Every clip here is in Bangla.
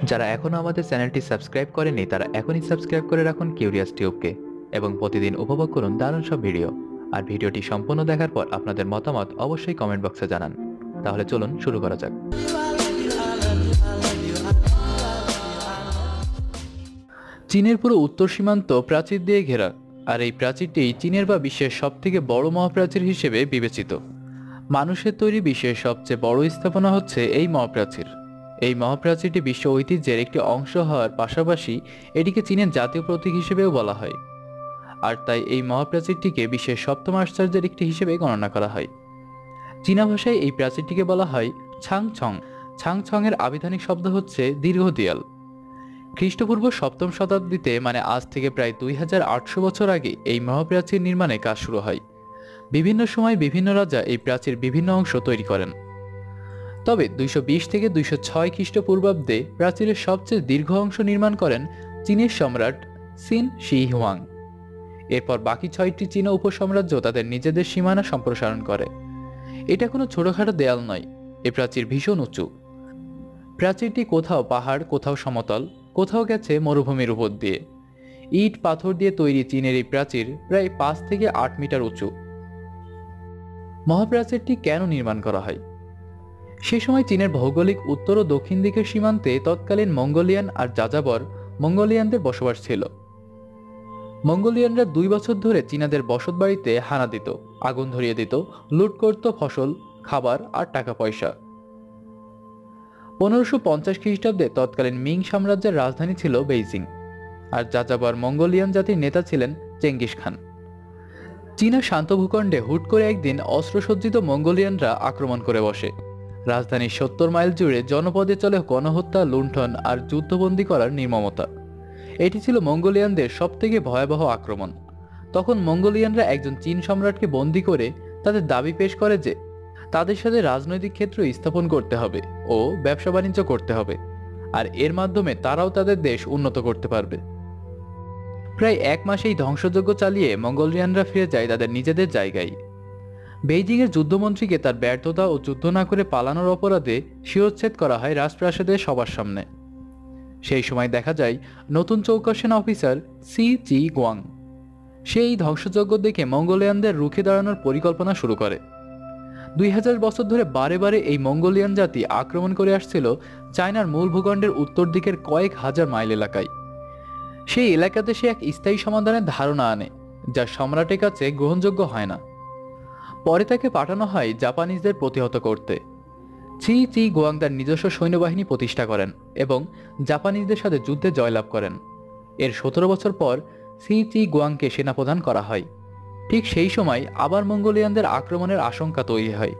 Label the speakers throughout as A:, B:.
A: যারা এখনো আমাদের চ্যানেলটি সাবস্ক্রাইব করেনি তারা এখনই সাবস্ক্রাইব করে রাখুন কিউরিয়াস টিউবকে এবং প্রতিদিন উপভোগ করুন দারুণ সব ভিডিও। আর ভিডিওটি সম্পূর্ণ দেখার পর আপনাদের মতামত অবশ্যই কমেন্ট বক্সে জানান। তাহলে চলুন শুরু করা যাক। চীনের পুরো উত্তর সীমান্ত প্রাচীর দিয়ে ঘেরা, আর এই প্রাচীরটি চীনের বা বিশ্বের সবথেকে বড় মহাপ্রাচীর হিসেবে বিবেচিত। মানুষের তৈরি বিশ্বের সবচেয়ে বড় স্থাপনা হচ্ছে এই মহাপ্রাচীর। এই মহাপ্রাচীরটি বিশ্ব ঐতিহ্যের একটি অংশ হওয়ার পাশাপাশি এটিকে চীনের জাতীয় প্রতীক হিসেবেও বলা হয়। আর তাই এই মহাপ্রাচীরটিকে বিশ্বের সপ্তম আশ্চর্যের একটি হিসেবে গণনা করা হয়। চীনা ভাষায় এই প্রাচীরটিকে বলা হয় ছাংছং। ছাংছং এর আবিধানিক শব্দ হচ্ছে দীর্ঘ দেয়াল। খ্রিস্টপূর্ব সপ্তম শতাব্দীতে, মানে আজ থেকে প্রায় 2800 বছর আগে এই মহাপ্রাচীর নির্মাণে কাজ শুরু হয়। বিভিন্ন সময় বিভিন্ন রাজা এই প্রাচীর বিভিন্ন অংশ তৈরি করেন। তবে 220 থেকে 206 খ্রিস্টপূর্বাব্দে প্রাচীরের সবচেয়ে দীর্ঘ অংশ নির্মাণ করেন চীনের সম্রাট সিন শি হুয়াং। এরপর বাকি 6টি চীনা উপসাম্রাজ্য তাদের নিজেদের সীমানা সম্প্রসারণ করে। এটা কোনো ছোটখাটো দেয়াল নয়, এ প্রাচীর ভীষণ উঁচু। প্রাচীরটি কোথাও পাহাড়, কোথাও সমতল, কোথাও গেছে মরুভূমির উপর দিয়ে। ইট পাথর দিয়ে তৈরি চীনের এই প্রাচীর প্রায় 5 থেকে 8 মিটার উঁচু। মহাপ্রাচীরটি কেন নির্মাণ করা হয়? সে সময় চীনের ভৌগোলিক উত্তর ও দক্ষিণ দিকের সীমান্তে তৎকালীন মঙ্গোলিয়ান আর যাযাবর মঙ্গোলিয়ানদের বসবাস ছিল। মঙ্গোলিয়ানরা 2 বছর ধরে চীনাদের বসত বাড়িতে হানা দিত, আগুন ধরিয়ে দিত, লুট করত ফসল, খাবার আর টাকা পয়সা। 1550 খ্রিস্টাব্দে তৎকালীন মিং সাম্রাজ্যের রাজধানী ছিল বেইজিং, আর যাযাবর মঙ্গোলিয়ান জাতির নেতা ছিলেন চেঙ্গিস খান। চীনা শান্ত ভূখণ্ডে হুট করে একদিন অস্ত্রসজ্জিত মঙ্গোলিয়ানরা আক্রমণ করে বসে। রাজধানীর 70 মাইল জুড়ে জনপদে চলে গণহত্যা, লুণ্ঠন আর যুদ্ধবন্দী করার নির্মমতা। এটি ছিল মঙ্গোলিয়ানদের সবথেকে ভয়াবহ আক্রমণ। তখন মঙ্গোলিয়ানরা একজন চীন সম্রাটকে বন্দী করে তাদের দাবি পেশ করে যে তাদের সাথে রাজনৈতিক ক্ষেত্র স্থাপন করতে হবে ও ব্যবসা বাণিজ্য করতে হবে, আর এর মাধ্যমে তারাও তাদের দেশ উন্নত করতে পারবে। প্রায় 1 মাস এই ধ্বংসযজ্ঞ চালিয়ে মঙ্গোলিয়ানরা ফিরে যায় তাদের নিজেদের জায়গায়। বেইজিংয়ের যুদ্ধমন্ত্রীকে তার ব্যর্থতা ও যুদ্ধ না করে পালানোর অপরাধে শিরচ্ছেদ করা হয় রাজপ্রাসাদের সবার সামনে। সেই সময় দেখা যায় নতুন চৌকস সেনা অফিসার সি চি গোয়াং। সেই ধ্বংসযজ্ঞ দেখে মঙ্গোলিয়ানদের রুখে দাঁড়ানোর পরিকল্পনা শুরু করে। 2000 বছর ধরে বারে বারে এই মঙ্গোলিয়ান জাতি আক্রমণ করে আসছিল চায়নার মূল ভূখণ্ডের উত্তর দিকের কয়েক হাজার মাইল এলাকায়। সেই এলাকাতে সে এক স্থায়ী সমাধানের ধারণা আনে, যা সম্রাটের কাছে গ্রহণযোগ্য হয় না। পরে তাকে পাঠানো হয় জাপানিজদের প্রতিহত করতে। চি চি গোয়াং তার নিজস্ব সৈন্যবাহিনী প্রতিষ্ঠা করেন এবং জাপানিজদের সাথে যুদ্ধে জয়লাভ করেন। এর 17 বছর পর সি চি গোয়াংকে সেনাপ্রধান করা হয়। ঠিক সেই সময় আবার মঙ্গোলিয়ানদের আক্রমণের আশঙ্কা তৈরি হয়।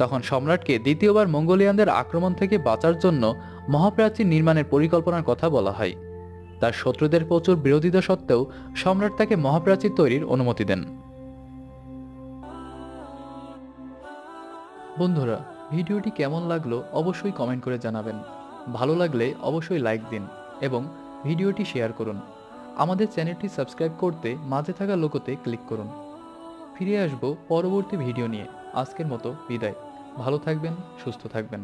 A: তখন সম্রাটকে দ্বিতীয়বার মঙ্গোলিয়ানদের আক্রমণ থেকে বাঁচার জন্য মহাপ্রাচীর নির্মাণের পরিকল্পনার কথা বলা হয়। তার শত্রুদের প্রচুর বিরোধিতা সত্ত্বেও সম্রাট তাকে মহাপ্রাচীর তৈরির অনুমতি দেন। বন্ধুরা, ভিডিওটি কেমন লাগলো অবশ্যই কমেন্ট করে জানাবেন। ভালো লাগলে অবশ্যই লাইক দিন এবং ভিডিওটি শেয়ার করুন। আমাদের চ্যানেলটি সাবস্ক্রাইব করতে মাঝে থাকা লোগোতে ক্লিক করুন। ফিরে আসব পরবর্তী ভিডিও নিয়ে। আজকের মতো বিদায়। ভালো থাকবেন, সুস্থ থাকবেন।